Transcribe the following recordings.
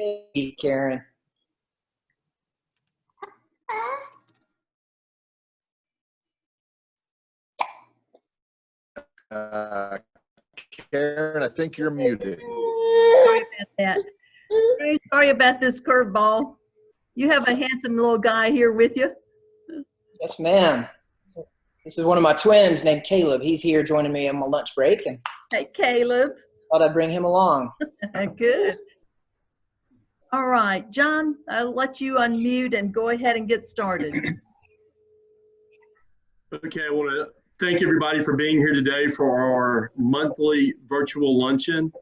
Hey, Karen. Karen, I think you're muted. Sorry about that. Very sorry about this curveball. You have a handsome little guy here with you. Yes, ma'am. This is one of my twins named Caleb. He's here joining me on my lunch break, and Hey, Caleb. thought I'd bring him along. Good. All right, John, I'll let you unmute and go ahead and get started. Okay, I want to thank everybody for being here today for our monthly virtual luncheon.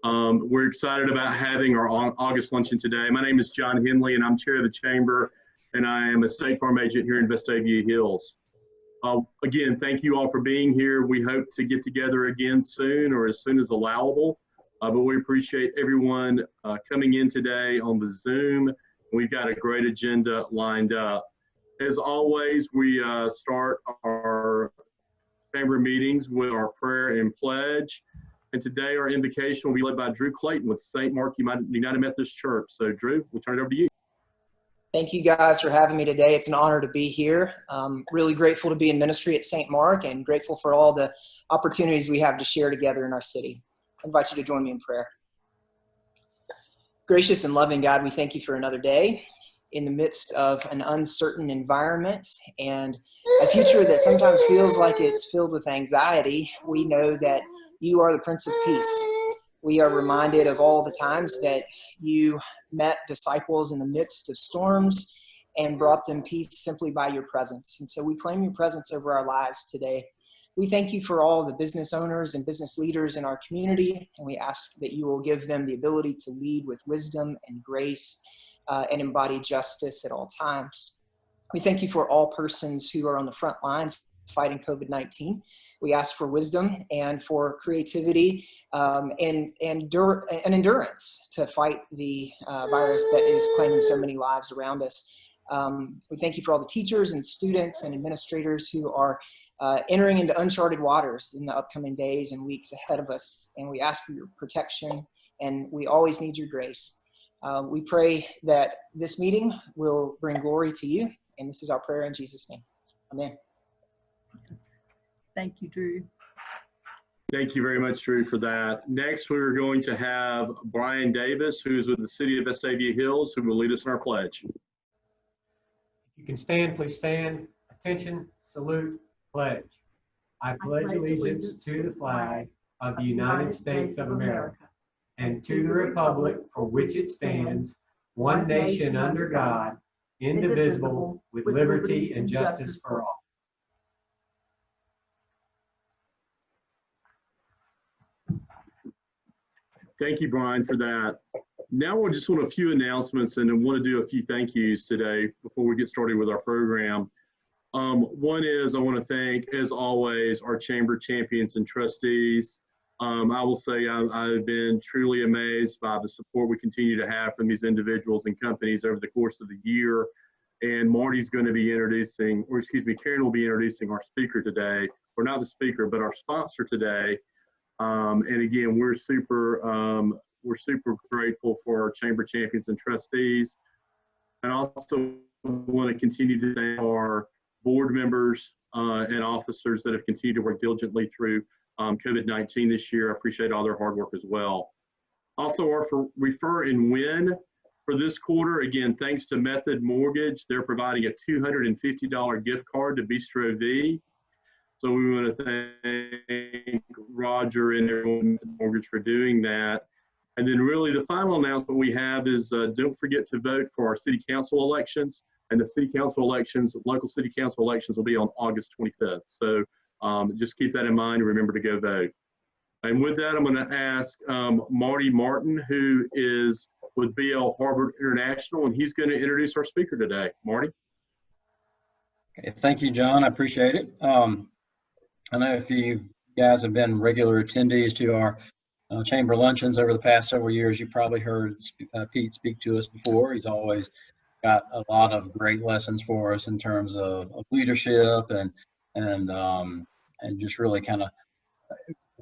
We're excited about having our August luncheon today. My name is John Henley, and I'm chair of the chamber, and I am a State Farm agent here in Vestavia Hills. Again, thank you all for being here. We hope to get together again soon or as soon as allowable, but we appreciate everyone coming in today on the Zoom. We've got a great agenda lined up. As always, we start our chamber meetings with our prayer and pledge. And today our invocation will be led by Drew Clayton with St. Mark United Methodist Church. So Drew, we'll turn it over to you. Thank you guys for having me today. It's an honor to be here. Really grateful to be in ministry at St. Mark and grateful for all the opportunities we have to share together in our city. I invite you to join me in prayer. Gracious and loving God, we thank you for another day in the midst of an uncertain environment and a future that sometimes feels like it's filled with anxiety. We know that you are the Prince of Peace. We are reminded of all the times that you met disciples in the midst of storms and brought them peace simply by your presence. And so we claim your presence over our lives today. We thank you for all the business owners and business leaders in our community, and we ask that you will give them the ability to lead with wisdom and grace and embody justice at all times. We thank you for all persons who are on the front lines fighting COVID-19. We ask for wisdom and for creativity and endurance to fight the virus that is claiming so many lives around us. We thank you for all the teachers and students and administrators who are entering into uncharted waters in the upcoming days and weeks ahead of us. And we ask for your protection, and we always need your grace. We pray that this meeting will bring glory to you, and this is our prayer in Jesus' name. Amen. Thank you, Drew. Thank you very much, Drew, for that. Next, we're going to have Brian Davis, who's with the City of Vestavia Hills, who will lead us in our pledge. If you can stand, please stand. Attention, salute, pledge. I pledge allegiance to the flag of the United States of America and to the republic for which it stands, one nation under God, indivisible, with liberty and justice for all. Thank you, Brian, for that. Now we just want a few announcements and I want to do a few thank yous today before we get started with our program. One is I want to thank, as always, our chamber champions and trustees. I will say I've been truly amazed by the support we continue to have from these individuals and companies over the course of the year. And Marty's going to be introducing, or excuse me, Karen will be introducing our speaker today, or not the speaker, but our sponsor today. And again, we're super grateful for our chamber champions and trustees. And also want to continue to thank our board members and officers that have continued to work diligently through COVID-19 this year. I appreciate all their hard work as well. Also, our refer and win for this quarter, again, thanks to Method Mortgage, they're providing a $250 gift card to Bistro V. So we want to thank Roger and everyone at Mortgage for doing that. And then really the final announcement we have is don't forget to vote for our city council elections. And the city council elections, local city council elections will be on August 25th. So just keep that in mind and remember to go vote. And with that, I'm going to ask Marty Martin, who is with BL Harvard International, and he's going to introduce our speaker today. Marty. Okay, thank you, John. I appreciate it. I know if you guys have been regular attendees to our chamber luncheons over the past several years, you probably heard Pete speak to us before. He's always got a lot of great lessons for us in terms of leadership and just really kind of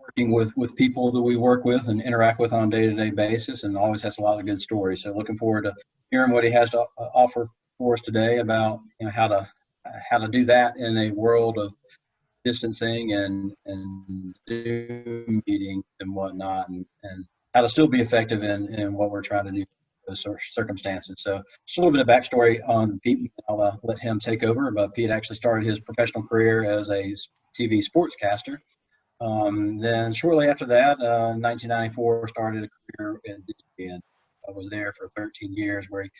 working with people that we work with and interact with on a day-to-day basis, and always has a lot of good stories. So looking forward to hearing what he has to offer for us today about how to do that in a world of distancing and Zoom meetings and whatnot, and how to still be effective in what we're trying to do in those circumstances. So just a little bit of backstory on Pete. I'll let him take over, but Pete actually started his professional career as a TV sportscaster. Then shortly after that, 1994, started a career at Disney, and I was there for 13 years, where he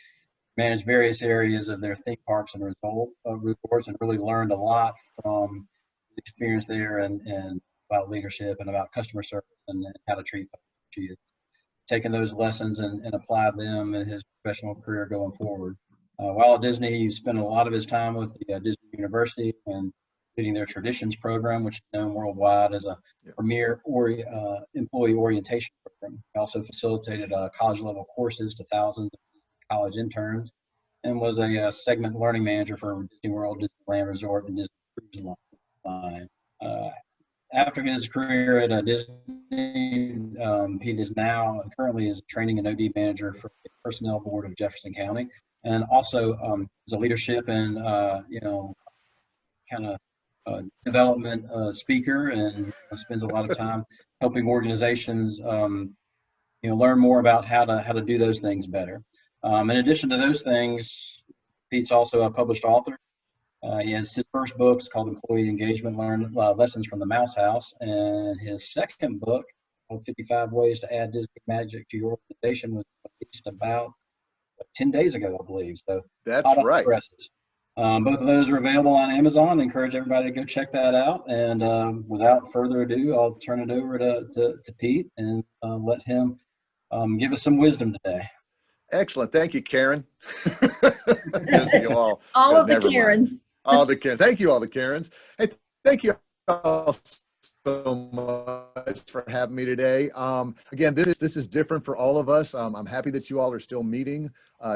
managed various areas of their theme parks and resorts, and really learned a lot from the experience there, and about leadership and about customer service and how to treat people. He taken those lessons and applied them in his professional career going forward. While at Disney, he spent a lot of his time with the Disney University and leading their traditions program, which is known worldwide as a premier employee orientation program. He also facilitated college level courses to thousands of college interns, and was a segment learning manager for Disney World, Disneyland Resort, and Disney Cruise Line. After his career at Disney, Pete is now currently is a training and OD manager for the personnel board of Jefferson County, and also is a leadership and kind of development speaker, and spends a lot of time helping organizations learn more about how to do those things better. In addition to those things, Pete's also a published author. He has his first book, it's called Employee Engagement Lessons from the Mouse House, and his second book, called 55 Ways to Add Disney Magic to Your Organization, was released about 10 days ago, I believe. So that's right. Both of those are available on Amazon. I encourage everybody to go check that out. And without further ado, I'll turn it over to Pete and let him give us some wisdom today. Excellent. Thank you, Karen. Yes, you all of the Karens. All the Karens. Thank you, all the Karens. Hey, thank you all so much for having me today. Again, this is different for all of us. I'm happy that you all are still meeting,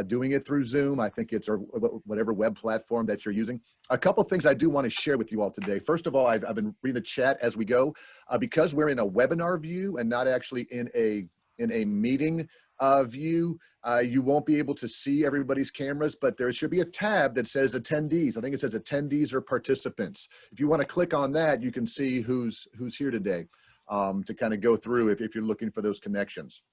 doing it through Zoom. I think it's or whatever web platform that you're using. A couple things I do want to share with you all today. First of all, I've been reading the chat as we go, because we're in a webinar view and not actually in a meeting view. You won't be able to see everybody's cameras, but there should be a tab that says attendees. I think it says attendees or participants. If you want to click on that, you can see who's here today, to kind of go through if you're looking for those connections.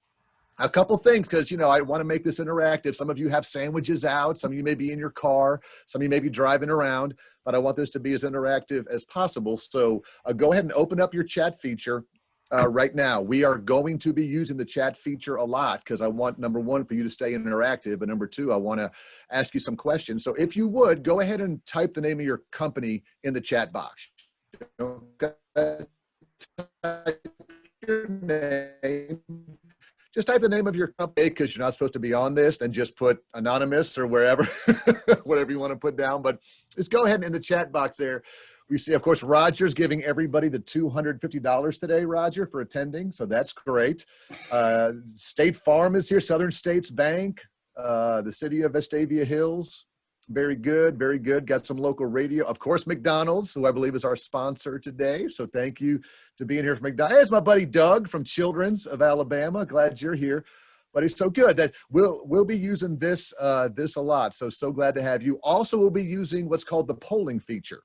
A couple things, because I want to make this interactive. Some of you have sandwiches out, some of you may be in your car, some of you may be driving around, but I want this to be as interactive as possible. So go ahead and open up your chat feature. Right now, we are going to be using the chat feature a lot, because I want, number one, for you to stay interactive, but number two, I want to ask you some questions. So if you would, go ahead and type the name of your company in the chat box. Type your name. Just type the name of your company, because you're not supposed to be on this, then just put anonymous or wherever, whatever you want to put down. But just go ahead and in the chat box there. We see, of course, Roger's giving everybody the $250 today, Roger, for attending. So that's great. State Farm is here, Southern States Bank, the city of Vestavia Hills. Very good, very good. Got some local radio. Of course, McDonald's, who I believe is our sponsor today. So thank you to being here from McDonald's. There's my buddy Doug from Children's of Alabama. Glad you're here. But it's so good that we'll be using this a lot. So glad to have you. Also, we'll be using what's called the polling feature.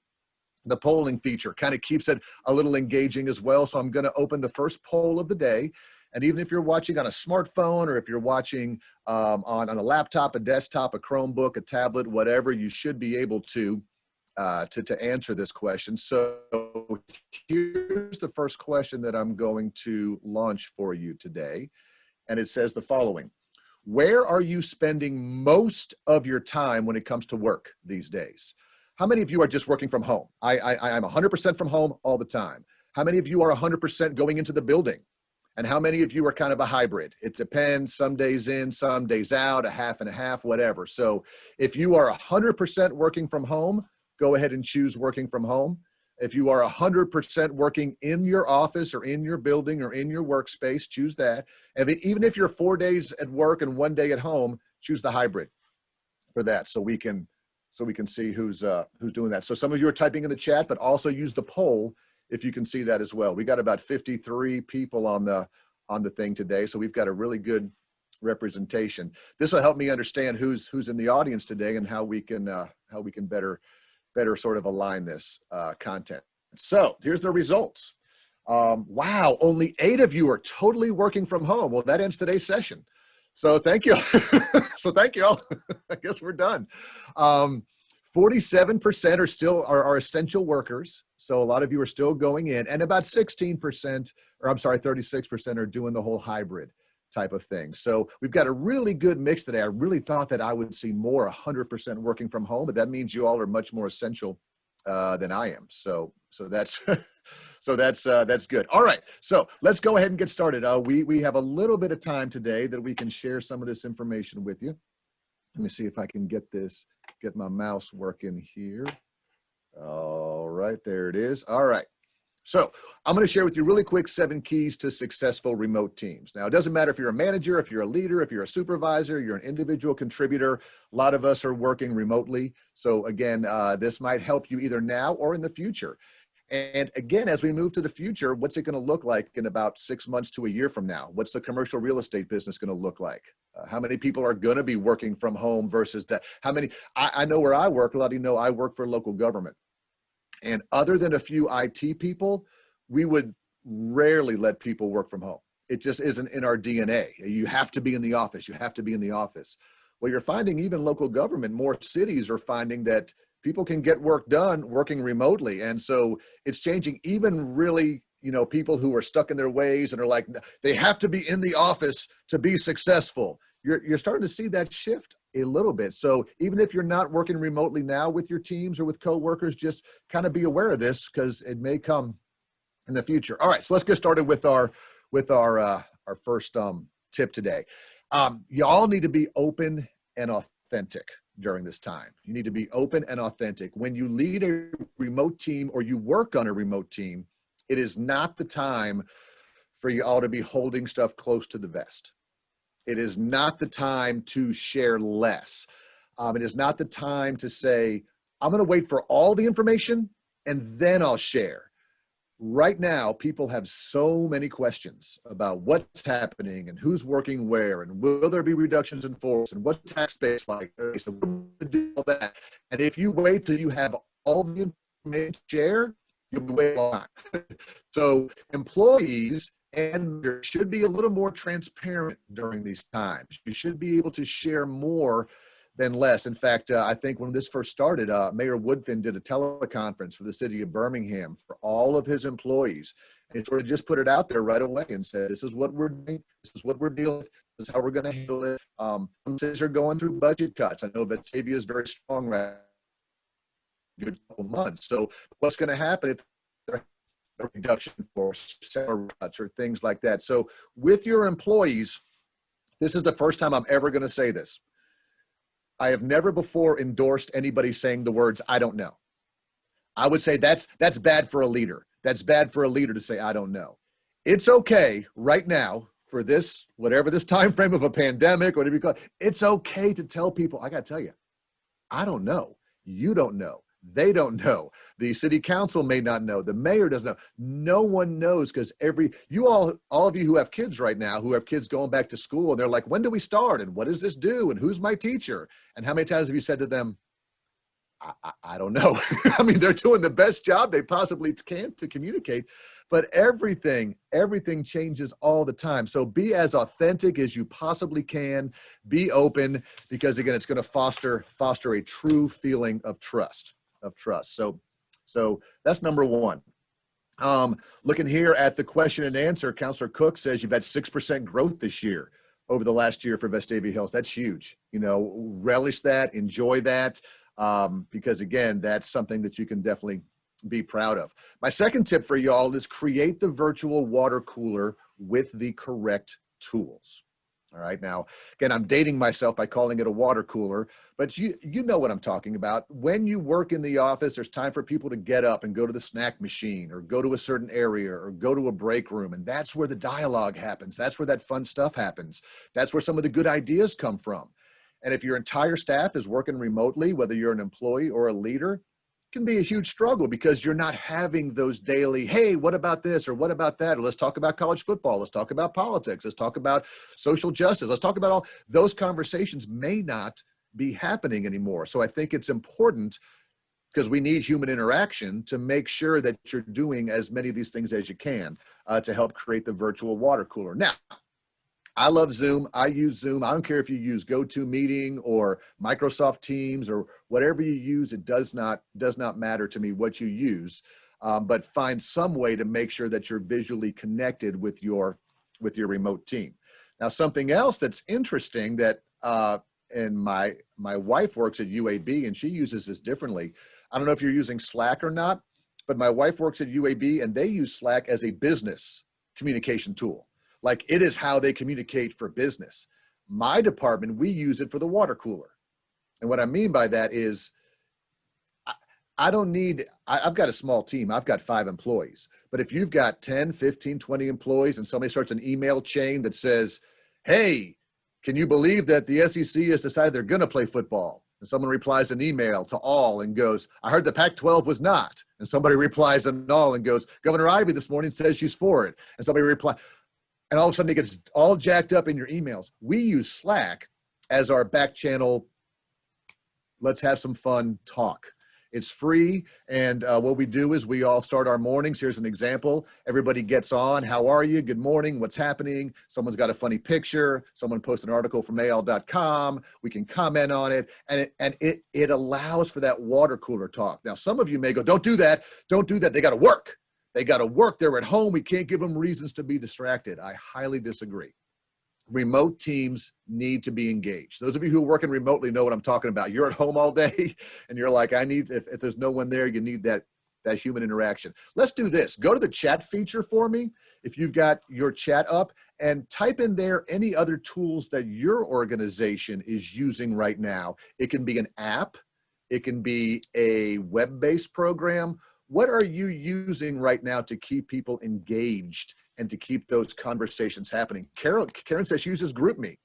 The polling feature kind of keeps it a little engaging as well. So I'm going to open the first poll of the day. And even if you're watching on a smartphone, or if you're watching on a laptop, a desktop, a Chromebook, a tablet, whatever, you should be able to answer this question. So here's the first question that I'm going to launch for you today. And it says the following: where are you spending most of your time when it comes to work these days? How many of you are just working from home? I'm 100% from home all the time. How many of you are 100% going into the building? And how many of you are kind of a hybrid? It depends, some days in, some days out, a half and a half, whatever. So if you are 100% working from home, go ahead and choose working from home. If you are 100% working in your office or in your building or in your workspace, choose that. And even if you're 4 days at work and 1 day at home, choose the hybrid for that, so we can see who's doing that. So some of you are typing in the chat, but also use the poll if you can see that as well. We got about 53 people on the thing today, so we've got a really good representation. This will help me understand who's in the audience today and how we can better sort of align this content. So here's the results. Wow, only 8 of you are totally working from home. Well, that ends today's session. So thank you. So thank you all. I guess we're done. 47% are still are essential workers. So a lot of you are still going in, and about 16%, or I'm sorry, 36% are doing the whole hybrid type of thing. So we've got a really good mix today. I really thought that I would see more 100% working from home, but that means you all are much more essential than I am. So that's that's good. All right, so let's go ahead and get started. We have a little bit of time today that we can share some of this information with you. Let me see if I can get my mouse working here. All right, there it is. All right. So I'm going to share with you really quick 7 keys to successful remote teams. Now, it doesn't matter if you're a manager, if you're a leader, if you're a supervisor, you're an individual contributor. A lot of us are working remotely. So again, this might help you either now or in the future. And again, as we move to the future, what's it going to look like in about 6 months to a year from now? What's the commercial real estate business going to look like? How many people are going to be working from home versus that? How many? I know where I work. A lot of you know I work for local government. And other than a few IT people, we would rarely let people work from home. It just isn't in our DNA. You have to be in the office. You have to be in the office. Well, you're finding even local government, more cities are finding that people can get work done working remotely. And so it's changing. Even really, people who are stuck in their ways and are like, they have to be in the office to be successful. You're starting to see that shift a little bit. So even if you're not working remotely now with your teams or with coworkers, just kind of be aware of this because it may come in the future. All right, so let's get started with our first tip today. You all need to be open and authentic during this time. You need to be open and authentic. When you lead a remote team or you work on a remote team, it is not the time for you all to be holding stuff close to the vest. It is not the time to share less. It is not the time to say, I'm going to wait for all the information and then I'll share. Right now, people have so many questions about what's happening and who's working where and will there be reductions in force and what's tax base like. So we're going to do all that. And if you wait till you have all the information to share, you'll be waiting a lot. So employees and there should be a little more transparent during these times. You should be able to share more than less. In fact, I think when this first started, Mayor Woodfin did a teleconference for the city of Birmingham for all of his employees. And he sort of just put it out there right away and said, this is what we're doing. This is what we're dealing with. This is how we're going to handle it. Some cities are going through budget cuts. I know Batavia is very strong right now. Good couple months. So what's going to happen if there a reduction for salary cuts or things like that? So with your employees, this is the first time I'm ever going to say this. I have never before endorsed anybody saying the words, I don't know. I would say that's bad for a leader. That's bad for a leader to say, I don't know. It's okay right now for this, whatever this time frame of a pandemic, whatever you call it, it's okay to tell people, I got to tell you, I don't know. You don't know. They don't know. The city council may not know. The mayor doesn't know. No one knows because all of you who have kids right now, who have kids going back to school, and they're like, when do we start? And what does this do? And who's my teacher? And how many times have you said to them, I don't know. I mean, they're doing the best job they possibly can to communicate, but everything changes all the time. So be as authentic as you possibly can. Be open because again, it's going to foster a true feeling of trust. So that's number one. Looking here at the question and answer, Councilor Cook says you've had 6% growth this year over the last year for Vestavia Hills. That's huge. Relish that, enjoy that, because again, that's something that you can definitely be proud of. My second tip for y'all is create the virtual water cooler with the correct tools. All right. Now, again, I'm dating myself by calling it a water cooler, but you know what I'm talking about. When you work in the office, there's time for people to get up and go to the snack machine or go to a certain area or go to a break room. And that's where the dialogue happens. That's where that fun stuff happens. That's where some of the good ideas come from. And if your entire staff is working remotely, whether you're an employee or a leader, can be a huge struggle because you're not having those daily, hey, what about this or what about that? Or let's talk about college football. Let's talk about politics. Let's talk about social justice. Let's talk about all those conversations may not be happening anymore. So I think it's important, because we need human interaction, to make sure that you're doing as many of these things as you can to help create the virtual water cooler. Now, I love Zoom. I use Zoom. I don't care if you use GoToMeeting or Microsoft Teams or whatever you use. It does not matter to me what you use, but find some way to make sure that you're visually connected with your remote team. Now, something else that's interesting that, and my wife works at UAB and she uses this differently. I don't know if you're using Slack or not, but my wife works at UAB and they use Slack as a business communication tool. Like, it is how they communicate for business. My department, we use it for the water cooler. And what I mean by that is I've got a small team. I've got 5 employees. But if you've got 10, 15, 20 employees and somebody starts an email chain that says, hey, can you believe that the SEC has decided they're going to play football? And someone replies an email to all and goes, I heard the Pac-12 was not. And somebody replies an all and goes, Governor Ivey this morning says she's for it. And somebody replies, and all of a sudden it gets all jacked up in your emails. We use Slack as our back channel. Let's have some fun talk. It's free. And what we do is we all start our mornings. Here's an example. Everybody gets on. How are you? Good morning. What's happening? Someone's got a funny picture. Someone posts an article from AL.com. We can comment on it. And it allows for that water cooler talk. Now, some of you may go, don't do that. Don't do that. They got to work. They got to work. They're at home. We can't give them reasons to be distracted. I highly disagree. Remote teams need to be engaged. Those of you who are working remotely know what I'm talking about. You're at home all day and you're like, if there's no one there, you need that human interaction. Let's do this. Go to the chat feature for me. If you've got your chat up, and type in there any other tools that your organization is using right now. It can be an app. It can be a web-based program. What are you using right now to keep people engaged and to keep those conversations happening? Karen says she uses GroupMe.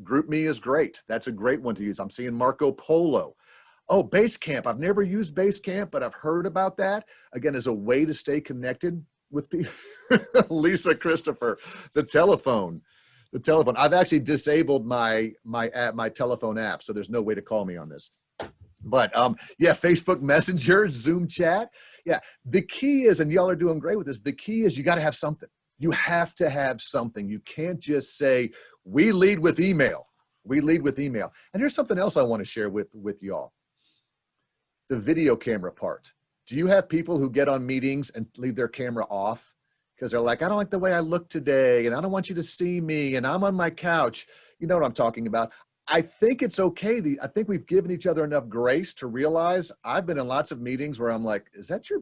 GroupMe is great. That's a great one to use. I'm seeing Marco Polo. Oh, Basecamp. I've never used Basecamp, but I've heard about that. Again, as a way to stay connected with people. Lisa Christopher, the telephone. I've actually disabled my telephone app, so there's no way to call me on this. But yeah, Facebook Messenger, Zoom chat. Yeah, the key is, and y'all are doing great with this, the key is you got to have something. You have to have something. You can't just say, we lead with email. We lead with email. And here's something else I want to share with y'all. The video camera part. Do you have people who get on meetings and leave their camera off? Because they're like, I don't like the way I look today, and I don't want you to see me, and I'm on my couch. You know what I'm talking about. I think it's okay. I think we've given each other enough grace to realize, I've been in lots of meetings where I'm like, is that your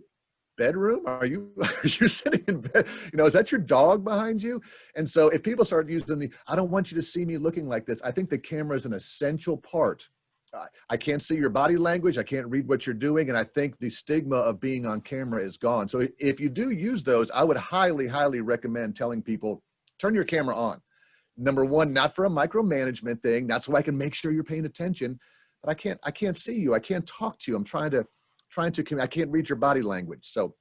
bedroom? Are you sitting in bed? You know, is that your dog behind you? And so if people start using I don't want you to see me looking like this, I think the camera is an essential part. I can't see your body language. I can't read what you're doing. And I think the stigma of being on camera is gone. So if you do use those, I would highly, highly recommend telling people, turn your camera on. Number one, not for a micromanagement thing. That's so I can make sure you're paying attention, but I can't see you. I can't talk to you. I'm trying to, I can't read your body language. So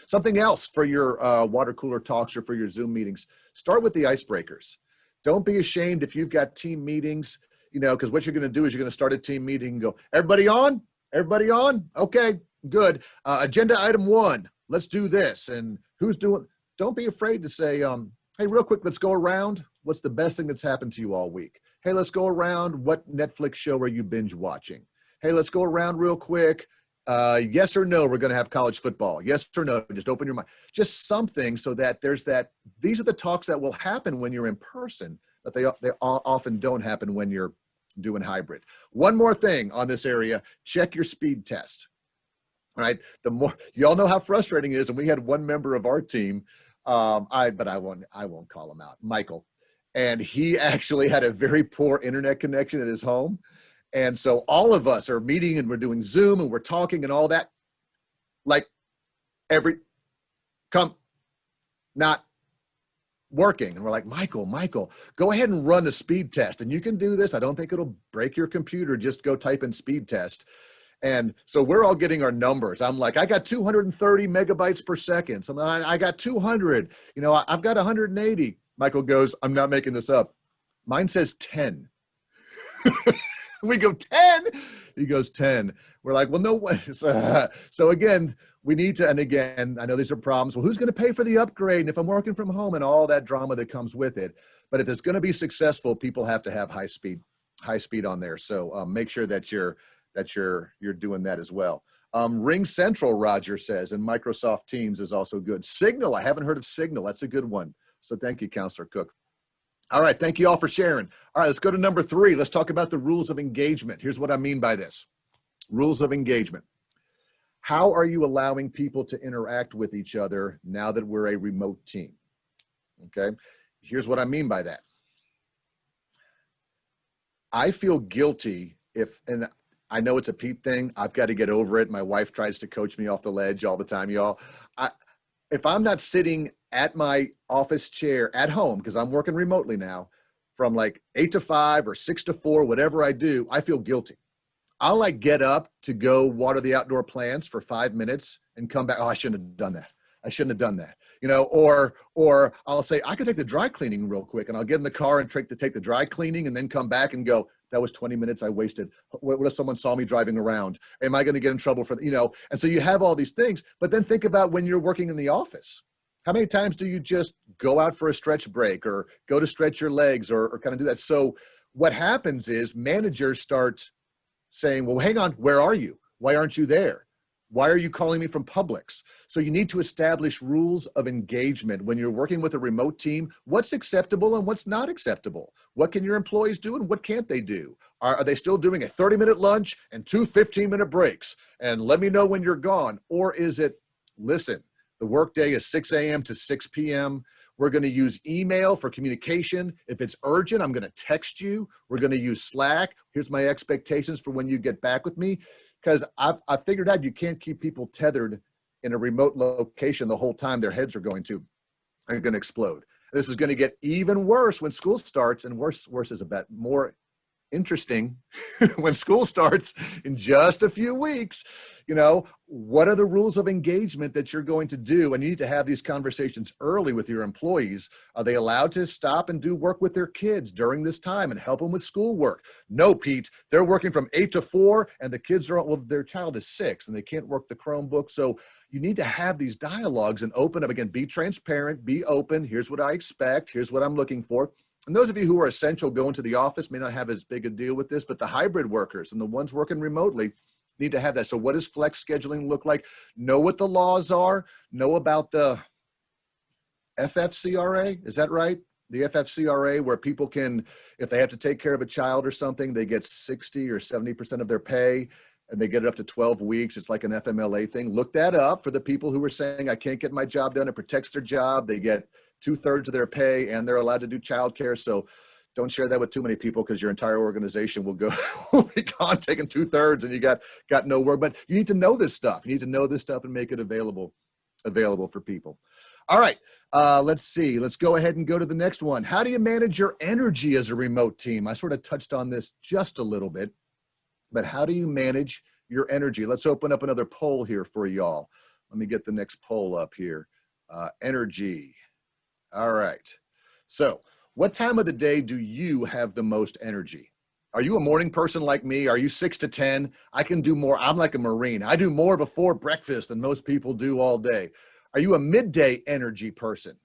something else for your water cooler talks or for your Zoom meetings, start with the icebreakers. Don't be ashamed if you've got team meetings, you know, because what you're going to do is you're going to start a team meeting and go, everybody on? Everybody on? Okay, good. Agenda item 1, let's do this. And who's doing, don't be afraid to say, hey, real quick, let's go around. What's the best thing that's happened to you all week? Hey, let's go around. What Netflix show are you binge watching? Hey, let's go around real quick. Yes or no, we're going to have college football. Yes or no, just open your mind. Just something so that there's that. These are the talks that will happen when you're in person, but they often don't happen when you're doing hybrid. One more thing on this area, check your speed test. All right. The more, y'all know how frustrating it is. And we had one member of our team, but I won't call him out, Michael. And he actually had a very poor internet connection at his home. And so all of us are meeting and we're doing Zoom and we're talking and all that. Like not working. And we're like, Michael, go ahead and run a speed test. And you can do this. I don't think it'll break your computer. Just go type in speed test. And so we're all getting our numbers. I'm like, I got 230 megabytes per second. So I got 200, I've got 180. Michael goes, I'm not making this up. Mine says 10. We go 10. He goes 10. We're like, well, no way. So again, we need to, and again, I know these are problems. Well, who's going to pay for the upgrade? And if I'm working from home and all that drama that comes with it. But if it's going to be successful, people have to have high speed on there. So make sure that you're doing that as well. Ring Central, Roger says, and Microsoft Teams is also good. Signal, I haven't heard of Signal. That's a good one. So thank you, Counselor Cook. All right, thank you all for sharing. All right, let's go to number 3. Let's talk about the rules of engagement. Here's what I mean by this. Rules of engagement. How are you allowing people to interact with each other now that we're a remote team? Okay, here's what I mean by that. I feel guilty and I know it's a Pete thing. I've got to get over it. My wife tries to coach me off the ledge all the time, y'all. If I'm not sitting at my office chair at home, because I'm working remotely now, from like 8 to 5 or 6 to 4, whatever I do, I feel guilty. I'll like get up to go water the outdoor plants for 5 minutes and come back. Oh, I shouldn't have done that. I shouldn't have done that. Or I'll say, I could take the dry cleaning real quick, and I'll get in the car and take the dry cleaning and then come back and go, that was 20 minutes I wasted. What if someone saw me driving around? Am I going to get in trouble for, and so you have all these things, but then think about when you're working in the office. How many times do you just go out for a stretch break or go to stretch your legs or kind of do that? So what happens is managers start saying, well, hang on, where are you? Why aren't you there? Why are you calling me from Publix? So you need to establish rules of engagement when you're working with a remote team. What's acceptable and what's not acceptable? What can your employees do and what can't they do? Are they still doing a 30-minute lunch and 2 15-minute breaks? And let me know when you're gone. Or is it, listen, the workday is 6 a.m. to 6 p.m. We're going to use email for communication. If it's urgent, I'm going to text you. We're going to use Slack. Here's my expectations for when you get back with me. Because I've figured out you can't keep people tethered in a remote location the whole time their heads are going to explode. This is going to get even worse when school starts, and worse is a bit more interesting when school starts in just a few weeks. What are the rules of engagement that you're going to do? And you need to have these conversations early with your employees. Are they allowed to stop and do work with their kids during this time and help them with schoolwork? No, Pete, they're working from 8 to 4 and the kids their child is 6 and they can't work the Chromebook. So you need to have these dialogues and open up. Again, be transparent, be open. Here's what I expect. Here's what I'm looking for. And those of you who are essential going to the office may not have as big a deal with this, but the hybrid workers and the ones working remotely need to have that. So what does flex scheduling look like? Know what the laws are. Know about the FFCRA. Is that right? The FFCRA, where people can, if they have to take care of a child or something, they get 60 or 70% of their pay and they get it up to 12 weeks. It's like an FMLA thing. Look that up for the people who are saying, I can't get my job done. It protects their job. They get 2/3 of their pay and they're allowed to do childcare. So don't share that with too many people because your entire organization will be gone taking 2/3 and you got no work. But you need to know this stuff. You need to know this stuff and make it available for people. All right, let's see. Let's go ahead and go to the next one. How do you manage your energy as a remote team? I sort of touched on this just a little bit, but how do you manage your energy? Let's open up another poll here for y'all. Let me get the next poll up here. Energy. All right. So what time of the day do you have the most energy? Are you a morning person like me? Are you 6 to 10? I can do more. I'm like a Marine. I do more before breakfast than most people do all day. Are you a midday energy person?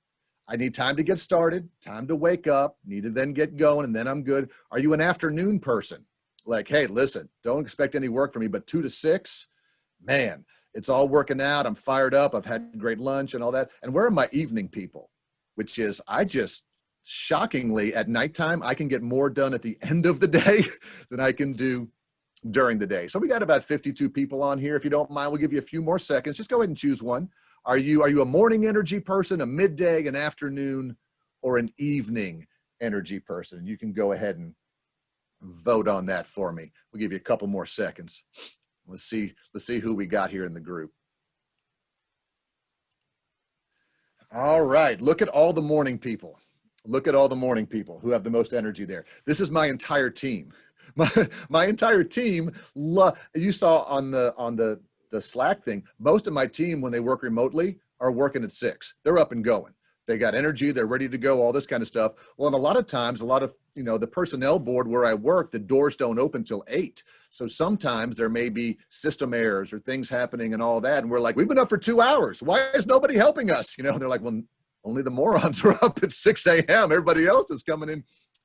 I need time to get started, time to wake up, need to then get going, and then I'm good. Are you an afternoon person? Like, hey, listen, don't expect any work from me, but 2 to 6, man, it's all working out. I'm fired up. I've had great lunch and all that. And where are my evening people? Which is, shockingly, at nighttime, I can get more done at the end of the day than I can do during the day. So we got about 52 people on here. If you don't mind, we'll give you a few more seconds. Just go ahead and choose one. Are you a morning energy person, a midday, an afternoon, or an evening energy person? You can go ahead and vote on that for me. We'll give you a couple more seconds. Let's see who we got here in the group. All right, look at all the morning people. Look at all the morning people who have the most energy there. This is my entire team. my entire team, you saw on the Slack thing, most of my team, when they work remotely, are working at 6. They're up and going. They got energy, they're ready to go, all this kind of stuff. Well, and a lot of times, the personnel board where I work, the doors don't open till 8. So sometimes there may be system errors or things happening and all that. And we're like, we've been up for 2 hours. Why is nobody helping us? They're like, well, only the morons are up at 6 a.m. Everybody else is coming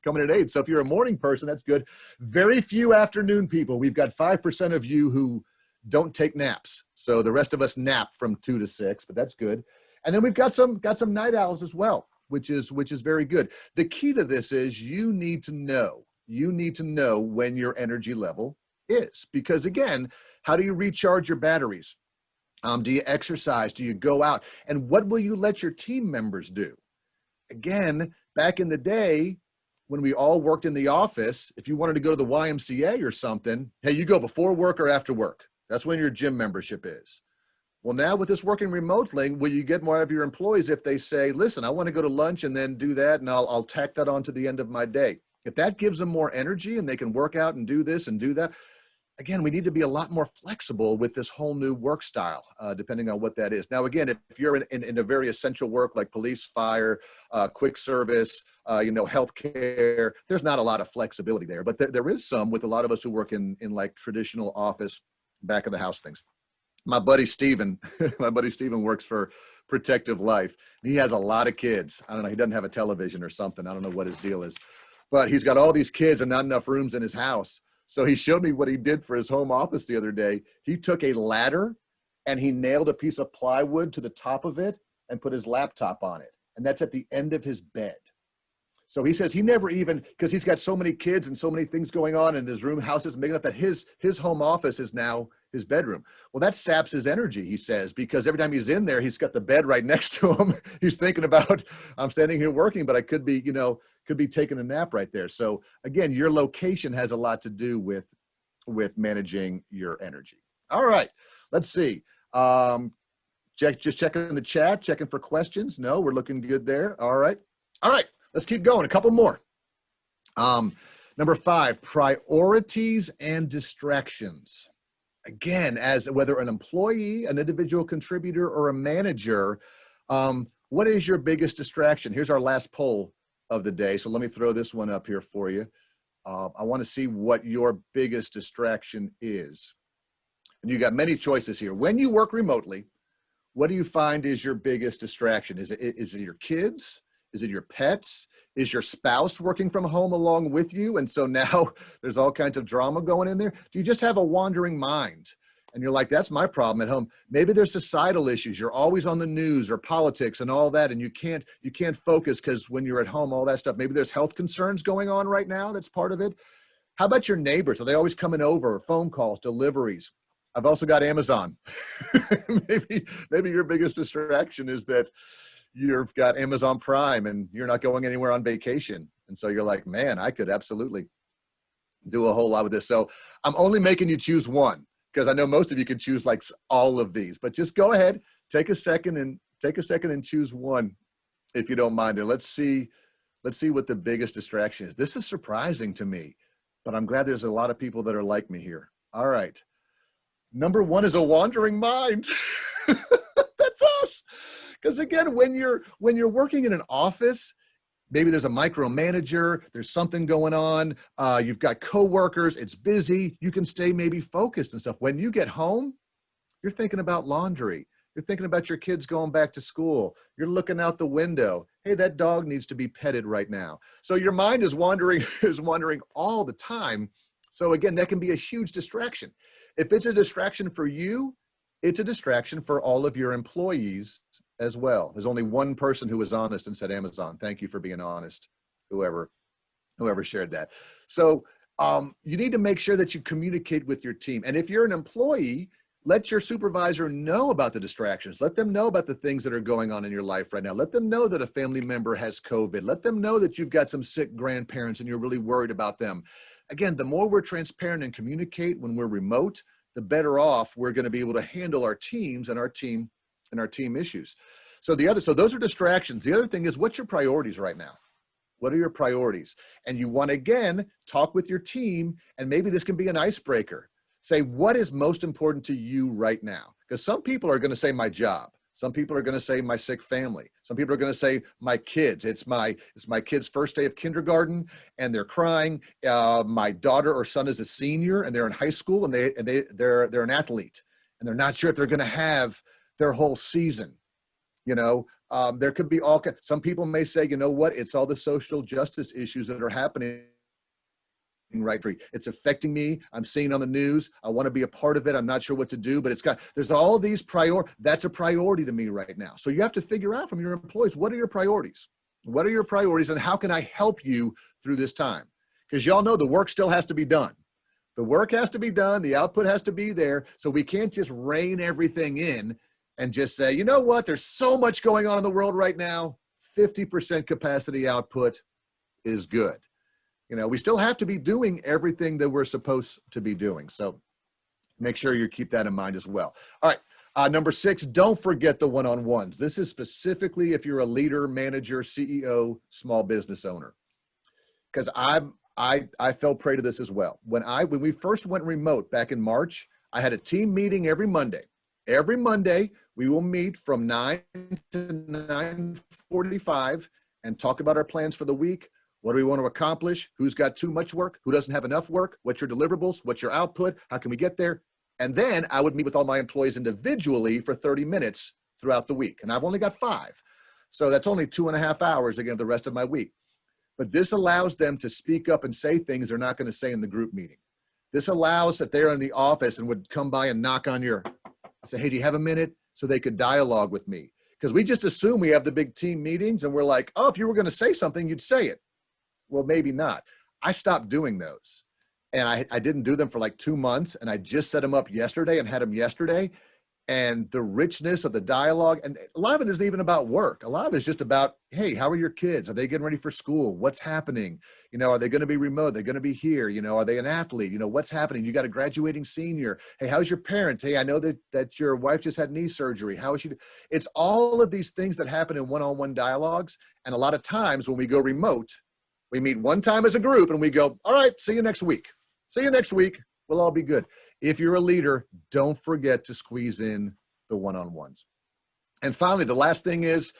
at 8. So if you're a morning person, that's good. Very few afternoon people. We've got 5% of you who don't take naps. So the rest of us nap from 2 to 6, but that's good. And then we've got some night owls as well, which is very good. The key to this is you need to know when your energy level is, because again, how do you recharge your batteries? Do you exercise? Do you go out? And what will you let your team members do? Again, back in the day, when we all worked in the office, if you wanted to go to the YMCA or something, hey, you go before work or after work. That's when your gym membership is. Well, now with this working remotely, will you get more of your employees if they say, listen, I want to go to lunch and then do that, and I'll tack that on to the end of my day. If that gives them more energy and they can work out and do this and do that, again, we need to be a lot more flexible with this whole new work style, depending on what that is. Now, again, if you're in a very essential work like police, fire, quick service, healthcare, there's not a lot of flexibility there. But there is some with a lot of us who work in like traditional office, back of the house things. My buddy Steven works for Protective Life. He has a lot of kids. I don't know. He doesn't have a television or something. I don't know what his deal is. But he's got all these kids and not enough rooms in his house. So he showed me what he did for his home office the other day. He took a ladder and he nailed a piece of plywood to the top of it and put his laptop on it. And that's at the end of his bed. So he says he never even, because he's got so many kids and so many things going on in his house is big enough that his home office is now his bedroom. Well, that saps his energy, he says, because every time he's in there, he's got the bed right next to him. He's thinking about, I'm standing here working, but I could be taking a nap right there. So again, your location has a lot to do with managing your energy. All right, let's see. Just checking the chat, checking for questions. No, we're looking good there. All right. Let's keep going. A couple more. Number 5, priorities and distractions. Again, as whether an employee, an individual contributor, or a manager, what is your biggest distraction? Here's our last poll of the day. So let me throw this one up here for you. I want to see what your biggest distraction is. And you got many choices here. When you work remotely, what do you find is your biggest distraction? Is it your kids? Is it your pets? Is your spouse working from home along with you? And so now there's all kinds of drama going in there. Do you just have a wandering mind? And you're like, that's my problem at home. Maybe there's societal issues. You're always on the news or politics and all that. And you can't focus because when you're at home, all that stuff, maybe there's health concerns going on right now. That's part of it. How about your neighbors? Are they always coming over? Phone calls, deliveries? I've also got Amazon. maybe your biggest distraction is that you've got Amazon Prime and you're not going anywhere on vacation. And so you're like, man, I could absolutely do a whole lot with this. So I'm only making you choose one because I know most of you could choose like all of these, but just go ahead, take a second and choose one if you don't mind there. Let's see what the biggest distraction is. This is surprising to me, but I'm glad there's a lot of people that are like me here. All right. Number 1 is a wandering mind. That's us. Because again, when you're working in an office, maybe there's a micromanager, there's something going on, you've got coworkers, it's busy, you can stay maybe focused and stuff. When you get home, you're thinking about laundry. You're thinking about your kids going back to school. You're looking out the window. Hey, that dog needs to be petted right now. So your mind is wandering all the time. So again, that can be a huge distraction. If it's a distraction for you, it's a distraction for all of your employees as well. There's only one person who was honest and said Amazon. Thank you for being honest, whoever shared that. So you need to make sure that you communicate with your team. And if you're an employee, let your supervisor know about the distractions. Let them know about the things that are going on in your life right now. Let them know that a family member has COVID. Let them know that you've got some sick grandparents and you're really worried about them. Again, the more we're transparent and communicate when we're remote, the better off we're going to be able to handle our teams and our team issues. So those are distractions. The other thing is, what's your priorities right now? What are your priorities? And you want to, again, talk with your team, and maybe this can be an icebreaker. Say, what is most important to you right now? Because some people are going to say my job. Some people are going to say my sick family. Some people are going to say my kids. It's my kid's first day of kindergarten and they're crying. My daughter or son is a senior and they're in high school and they're an athlete and they're not sure if they're going to have their whole season. You know, there could be some people may say, you know what, it's all the social justice issues that are happening right. It's affecting me. I'm seeing on the news. I want to be a part of it. I'm not sure what to do, but there's all these that's a priority to me right now. So you have to figure out from your employees, what are your priorities? What are your priorities and how can I help you through this time? Because y'all know the work still has to be done. The work has to be done. The output has to be there. So we can't just rein everything in and just say, you know what, there's so much going on in the world right now. 50% capacity output is good. You know, we still have to be doing everything that we're supposed to be doing. So make sure you keep that in mind as well. All right. Number 6, don't forget the one-on-ones. This is specifically if you're a leader, manager, CEO, small business owner. Because I fell prey to this as well. When we first went remote back in March, I had a team meeting every Monday. Every Monday, we will meet from 9 to 9:45 and talk about our plans for the week. What do we want to accomplish? Who's got too much work? Who doesn't have enough work? What's your deliverables? What's your output? How can we get there? And then I would meet with all my employees individually for 30 minutes throughout the week. And I've only got 5. So that's only 2.5 hours again, the rest of my week. But this allows them to speak up and say things they're not going to say in the group meeting. This allows that they're in the office and would come by and knock on say, hey, do you have a minute? So they could dialogue with me. Because we just assume we have the big team meetings and we're like, oh, if you were going to say something, you'd say it. Well, maybe not. I stopped doing those. And I didn't do them for like 2 months. And I just set them up yesterday and had them yesterday. And the richness of the dialogue, and a lot of it isn't even about work. A lot of it is just about, hey, how are your kids? Are they getting ready for school? What's happening? You know, are they going to be remote? They're going to be here. You know, are they an athlete? You know, what's happening? You got a graduating senior. Hey, how's your parents? Hey, I know that your wife just had knee surgery. How is she? It's all of these things that happen in one-on-one dialogues. And a lot of times when we go remote, we meet one time as a group and we go, all right, see you next week. See you next week. We'll all be good. If you're a leader, don't forget to squeeze in the one-on-ones. And finally, the last thing is,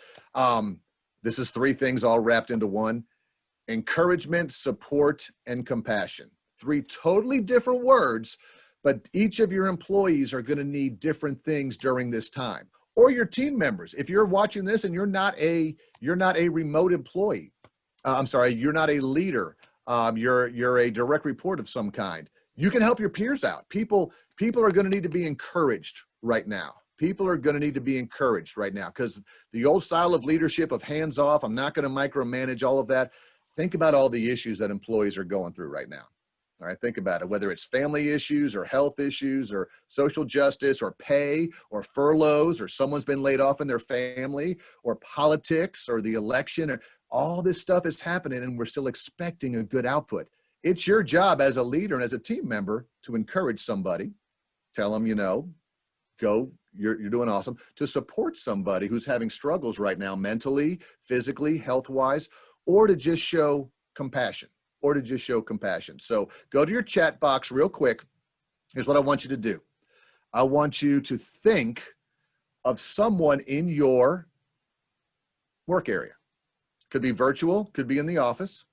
this is 3 things all wrapped into one: encouragement, support, and compassion. 3 totally different words, but each of your employees are going to need different things during this time. Or your team members. If you're watching this and you're not a remote employee, you're not a leader, you're a direct report of some kind, you can help your peers out. People are going to need to be encouraged right now. People are going to need to be encouraged right now because the old style of leadership of hands off, I'm not going to micromanage all of that. Think about all the issues that employees are going through right now. All right, think about it, whether it's family issues or health issues or social justice or pay or furloughs or someone's been laid off in their family or politics or the election, or all this stuff is happening and we're still expecting a good output. It's your job as a leader and as a team member to encourage somebody, tell them, you know, go, you're doing awesome, to support somebody who's having struggles right now, mentally, physically, health-wise, or to just show compassion. So go to your chat box real quick. Here's what I want you to do. I want you to think of someone in your work area. Could be virtual, could be in the office.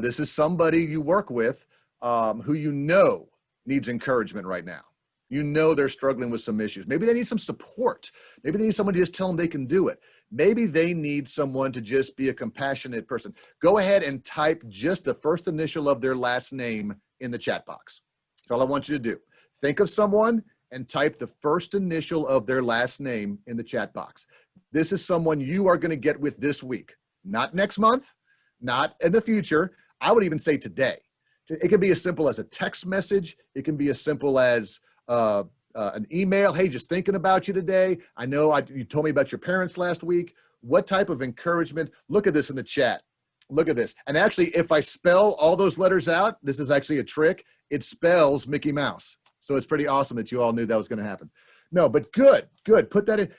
This is somebody you work with who you know needs encouragement right now. You know they're struggling with some issues. Maybe they need some support. Maybe they need someone to just tell them they can do it. Maybe they need someone to just be a compassionate person. Go ahead and type just the first initial of their last name in the chat box. That's all I want you to do. Think of someone and type the first initial of their last name in the chat box. This is someone you are going to get with this week, not next month, not in the future. I would even say today. It can be as simple as a text message. It can be as simple as an email. Hey, just thinking about you today. I know you told me about your parents last week. What type of encouragement? Look at this in the chat. Look at this. And actually, if I spell all those letters out, this is actually a trick. It spells Mickey Mouse. So it's pretty awesome that you all knew that was going to happen. No, but good. Put that in.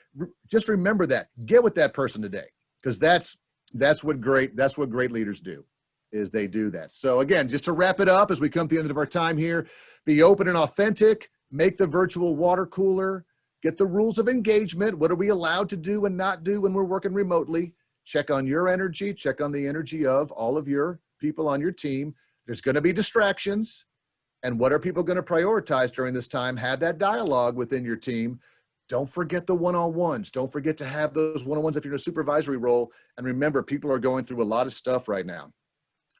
Just remember that. Get with that person today because that's That's what great leaders do, is they do that. So again, just to wrap it up as we come to the end of our time here, be open and authentic, make the virtual water cooler, get the rules of engagement. What are we allowed to do and not do when we're working remotely? Check on your energy, check on the energy of all of your people on your team. There's going to be distractions. And what are people going to prioritize during this time? Have that dialogue within your team. Don't forget the one-on-ones. Don't forget to have those one-on-ones if you're in a supervisory role. And remember, people are going through a lot of stuff right now.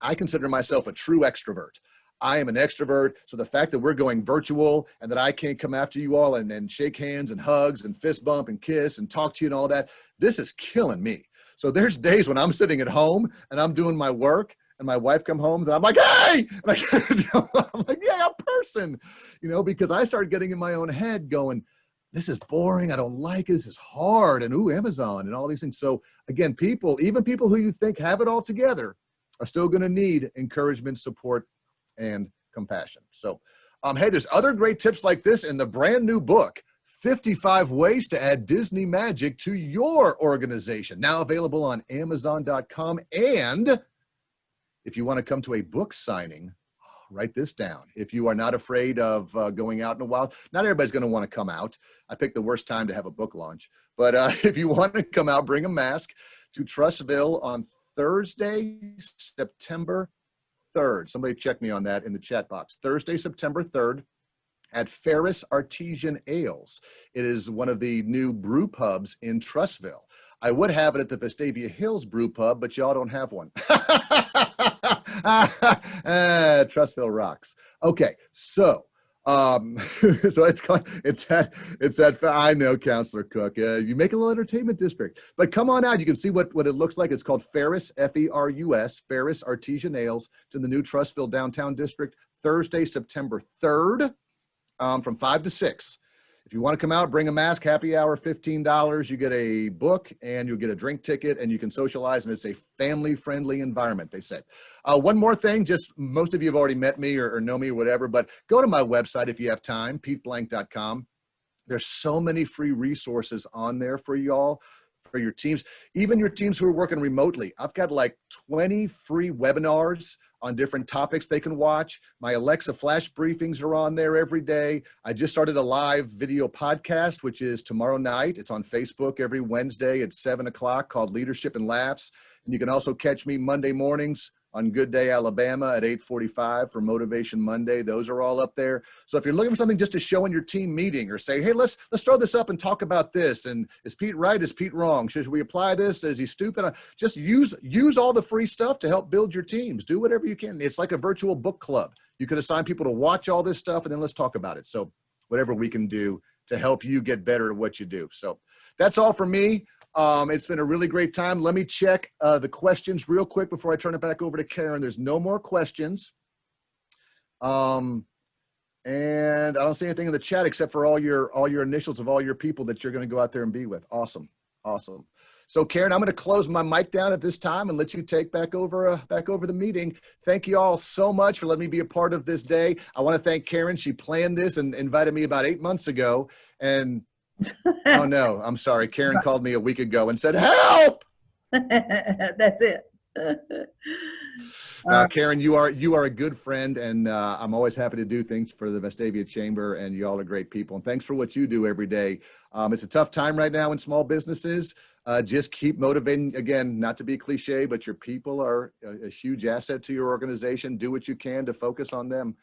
I consider myself a true extrovert. I am an extrovert. So the fact that we're going virtual and that I can't come after you all and shake hands and hugs and fist bump and kiss and talk to you and all that, this is killing me. So there's days when I'm sitting at home and I'm doing my work and my wife come home and I'm like, hey, and I'm like, yeah, a person, because I start getting in my own head going, this is boring. I don't like it. This is hard. And ooh, Amazon and all these things. So again, even people who you think have it all together are still going to need encouragement, support, and compassion. So, hey, there's other great tips like this in the brand new book, 55 Ways to Add Disney Magic to Your Organization, now available on Amazon.com. And if you want to come to a book signing, write this down. If you are not afraid of going out in a while, not everybody's going to want to come out. I picked the worst time to have a book launch. But if you want to come out, bring a mask to Trustville on Thursday, September 3rd. Somebody check me on that in the chat box. Thursday, September 3rd. At Ferris Artesian Ales. It is one of the new brew pubs in Trustville. I would have it at the Vestavia Hills brew pub, but y'all don't have one. Trustville rocks. Okay, so so it's that I know, Counselor Cook. You make a little entertainment district, but come on out. You can see what it looks like. It's called Ferris, Ferus, Ferris Artesian Ales. It's in the new Trustville downtown district. Thursday, September 3rd. From 5 to 6. If you want to come out, bring a mask, happy hour, $15. You get a book and you'll get a drink ticket and you can socialize, and it's a family-friendly environment, they said. One more thing, just most of you have already met me or know me or whatever, but go to my website if you have time, peteblank.com. There's so many free resources on there for y'all, for your teams, even your teams who are working remotely. I've got like 20 free webinars on different topics they can watch. My Alexa flash briefings are on there every day. I just started a live video podcast, which is tomorrow night. It's on Facebook every Wednesday at 7 o'clock, called Leadership and Laughs. And you can also catch me Monday mornings on Good Day Alabama at 8:45 for Motivation Monday. Those are all up there. So if you're looking for something just to show in your team meeting, or say, hey, let's throw this up and talk about this. And is Pete right? Is Pete wrong? Should we apply this? Is he stupid? Just use all the free stuff to help build your teams. Do whatever you can. It's like a virtual book club. You could assign people to watch all this stuff and then let's talk about it. So whatever we can do to help you get better at what you do. So that's all for me. It's been a really great time. Let me check the questions real quick before I turn it back over to Karen. There's no more questions. And I don't see anything in the chat except for all your initials of all your people that you're going to go out there and be with. Awesome. Awesome. So Karen, I'm going to close my mic down at this time and let you take back over the meeting. Thank you all so much for letting me be a part of this day. I want to thank Karen. She planned this and invited me about 8 months ago. And oh no, I'm sorry. Karen called me a week ago and said, help. That's it. Karen, you are a good friend, and I'm always happy to do things for the Vestavia Chamber, and you all are great people. And thanks for what you do every day. It's a tough time right now in small businesses. Just keep motivating. Again, not to be cliche, but your people are a huge asset to your organization. Do what you can to focus on them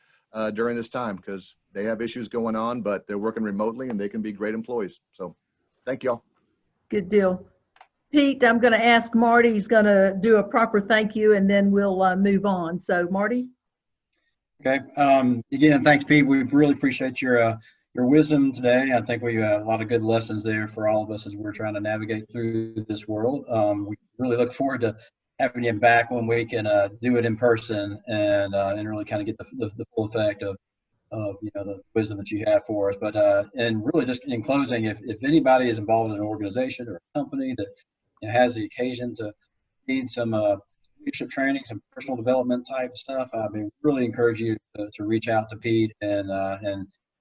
during this time, because they have issues going on, but they're working remotely and they can be great employees. So thank you all. Good deal. Pete, I'm going to ask Marty. He's going to do a proper thank you, and then we'll move on. So Marty. Okay. Again, thanks, Pete. We really appreciate your wisdom today. I think we have a lot of good lessons there for all of us as we're trying to navigate through this world. We really look forward to having you back when we can do it in person and really kind of get the full effect of the wisdom that you have for us. But and really just in closing, if anybody is involved in an organization or a company that has the occasion to need some leadership training, some personal development type stuff, I mean, really encourage you to reach out to Pete and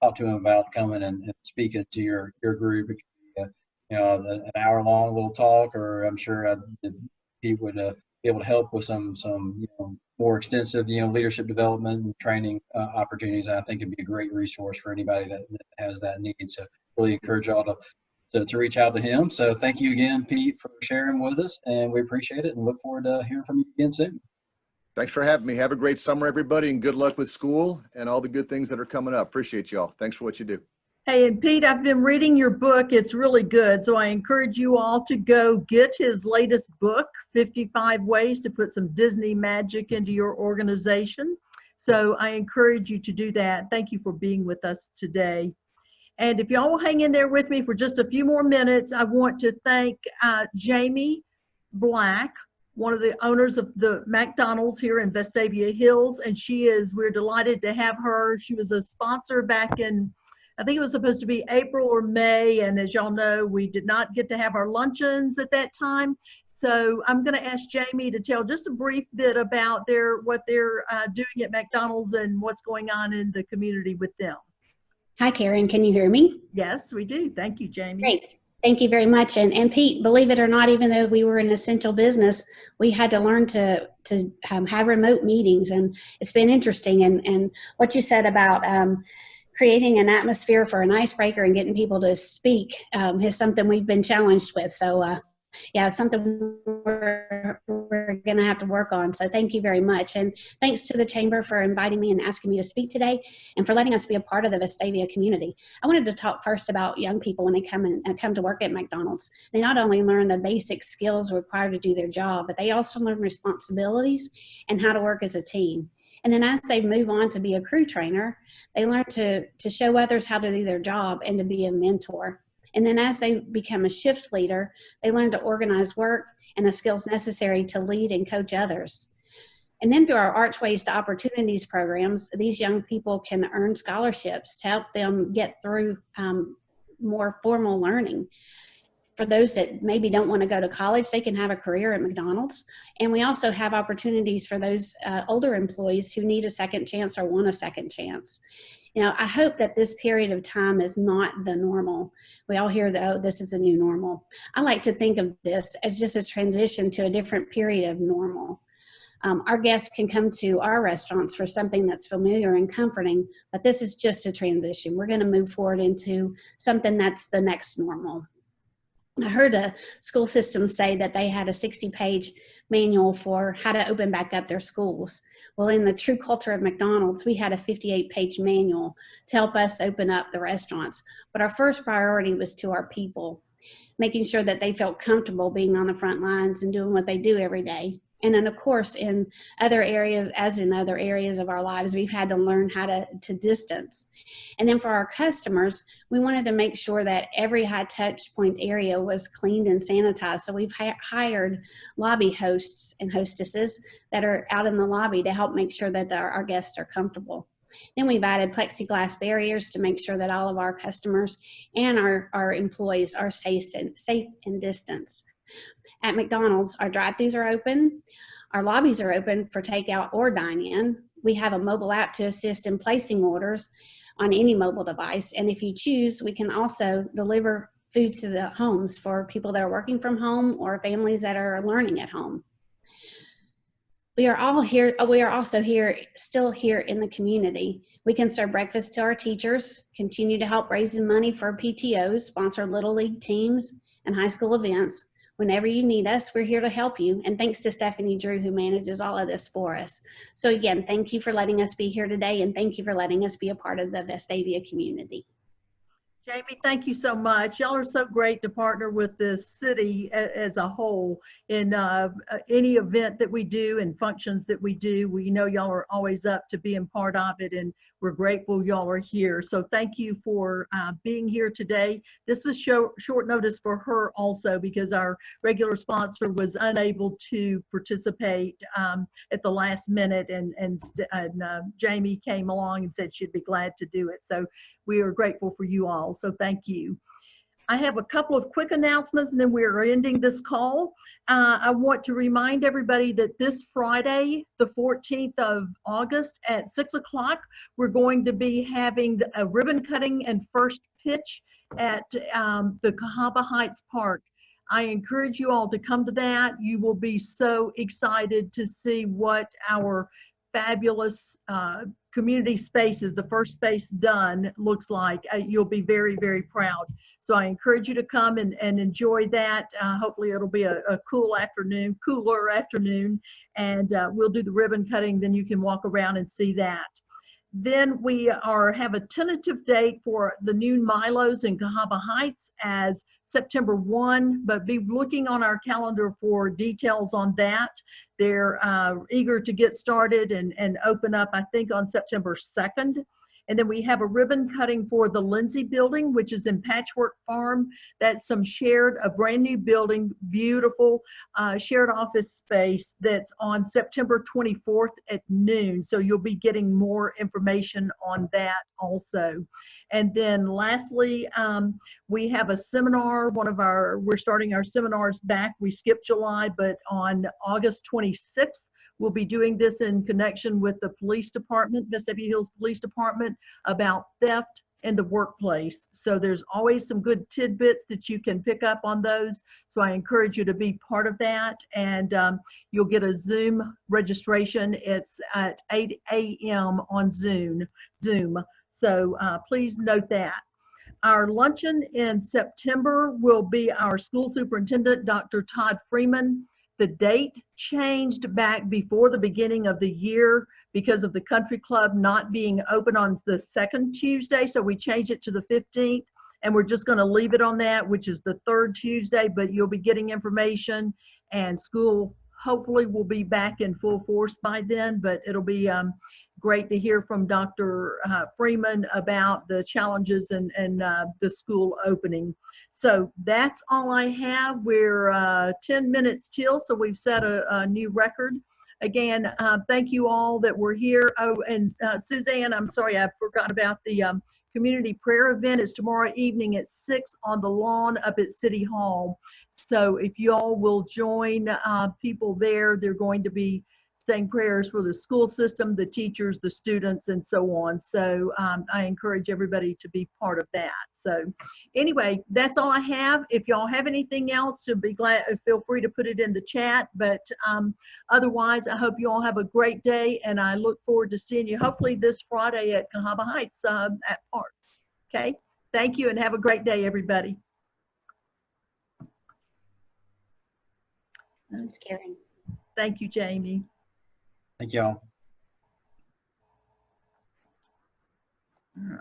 talk to him about coming and speaking to your group. An hour long little talk, or I'm sure Pete would be able to help with some more extensive leadership development and training opportunities. I think it'd be a great resource for anybody that has that need. So really encourage y'all to reach out to him. So thank you again, Pete, for sharing with us, and we appreciate it and look forward to hearing from you again soon. Thanks for having me. Have a great summer, everybody, and good luck with school and all the good things that are coming up. Appreciate y'all. Thanks for what you do. Hey, and Pete, I've been reading your book. It's really good. So I encourage you all to go get his latest book, 55 Ways to Put Some Disney Magic into Your Organization. So I encourage you to do that. Thank you for being with us today. And if y'all will hang in there with me for just a few more minutes, I want to thank Jamie Black, one of the owners of the McDonald's here in Vestavia Hills. And we're delighted to have her. She was a sponsor back in, I think it was supposed to be April or May. And as y'all know, we did not get to have our luncheons at that time. So I'm going to ask Jamie to tell just a brief bit about what they're doing at McDonald's and what's going on in the community with them. Hi, Karen. Can you hear me? Yes, we do. Thank you, Jamie. Great. Thank you very much. And Pete, believe it or not, even though we were an essential business, we had to learn to have remote meetings, and it's been interesting. And what you said about creating an atmosphere for an icebreaker and getting people to speak is something we've been challenged with. So yeah, it's something we're going to have to work on. So thank you very much. And thanks to the Chamber for inviting me and asking me to speak today and for letting us be a part of the Vestavia community. I wanted to talk first about young people when they come to work at McDonald's. They not only learn the basic skills required to do their job, but they also learn responsibilities and how to work as a team. And then as they move on to be a crew trainer, they learn to show others how to do their job and to be a mentor. And then as they become a shift leader, they learn to organize work and the skills necessary to lead and coach others. And then through our Archways to Opportunities programs, these young people can earn scholarships to help them get through more formal learning. For those that maybe don't want to go to college, they can have a career at McDonald's. And we also have opportunities for those older employees who need a second chance or want a second chance. I hope that this period of time is not the normal. We all hear that, oh, this is the new normal. I like to think of this as just a transition to a different period of normal. Our guests can come to our restaurants for something that's familiar and comforting, but this is just a transition. We're going to move forward into something that's the next normal. I heard a school system say that they had a 60-page manual for how to open back up their schools. Well, in the true culture of McDonald's, we had a 58-page manual to help us open up the restaurants. But our first priority was to our people, making sure that they felt comfortable being on the front lines and doing what they do every day. And then, of course, in other areas, as in other areas of our lives, we've had to learn how to distance. And then for our customers, we wanted to make sure that every high touch point area was cleaned and sanitized. So we've hired lobby hosts and hostesses that are out in the lobby to help make sure that our guests are comfortable. Then we've added plexiglass barriers to make sure that all of our customers and our employees are safe and distanced. At McDonald's, our drive-thrus are open. Our lobbies are open for takeout or dine-in. We have a mobile app to assist in placing orders on any mobile device. And if you choose, we can also deliver food to the homes for people that are working from home or families that are learning at home. We are all here. We are also still here in the community. We can serve breakfast to our teachers, continue to help raise money for PTOs, sponsor Little League teams, and high school events. Whenever you need us, we're here to help you. And thanks to Stephanie Drew, who manages all of this for us. So again, thank you for letting us be here today, and thank you for letting us be a part of the Vestavia community. Jamie, thank you so much. Y'all are so great to partner with the city as a whole in any event that we do and functions that we do. We know y'all are always up to being part of it, and we're grateful y'all are here. So thank you for being here today. This was short notice for her also because our regular sponsor was unable to participate at the last minute, and Jamie came along and said she'd be glad to do it. So we are grateful for you all. So thank you. I have a couple of quick announcements and then we're ending this call. I want to remind everybody that this Friday, the 14th of August at 6 o'clock, we're going to be having a ribbon cutting and first pitch at the Cahaba Heights Park. I encourage you all to come to that. You will be so excited to see what our fabulous community spaces, the first space done, looks like. You'll be very, very proud. So I encourage you to come and enjoy that. Hopefully it'll be a cooler afternoon, and we'll do the ribbon cutting. Then you can walk around and see that. Then we have a tentative date for the new Milos in Cahaba Heights as September 1, but be looking on our calendar for details on that. They're eager to get started and open up, I think, on September 2nd. And then we have a ribbon cutting for the Lindsay building, which is in Patchwork Farm. That's a brand new building, beautiful shared office space that's on September 24th at noon. So you'll be getting more information on that also. And then lastly, we have a seminar. We're starting our seminars back. We skipped July, but on August 26th, we'll be doing this in connection with the police department, West W Hills Police Department, about theft in the workplace. So there's always some good tidbits that you can pick up on those. So I encourage you to be part of that. And you'll get a Zoom registration. It's at 8 a.m. on Zoom. So please note that. Our luncheon in September will be our school superintendent, Dr. Todd Freeman. The date changed back before the beginning of the year because of the country club not being open on the second Tuesday. So we changed it to the 15th, and we're just going to leave it on that, which is the third Tuesday, but you'll be getting information, and school hopefully will be back in full force by then, but it'll be great to hear from Dr. Freeman about the challenges and the school opening. So that's all I have. We're 10 minutes till, so we've set a new record. Again, thank you all that were here. Oh, and Suzanne, I'm sorry, I forgot about the community prayer event. It's tomorrow evening at 6 on the lawn up at City Hall. So if you all will join people there, they're going to be saying prayers for the school system, the teachers, the students, and so on. So I encourage everybody to be part of that. So anyway, that's all I have. If y'all have anything else, you'll be glad, feel free to put it in the chat. But otherwise, I hope you all have a great day, and I look forward to seeing you hopefully this Friday at Cahaba Heights at Parks. Okay, thank you, and have a great day, everybody. That's scary. Thank you, Jamie. Thank y'all. All right.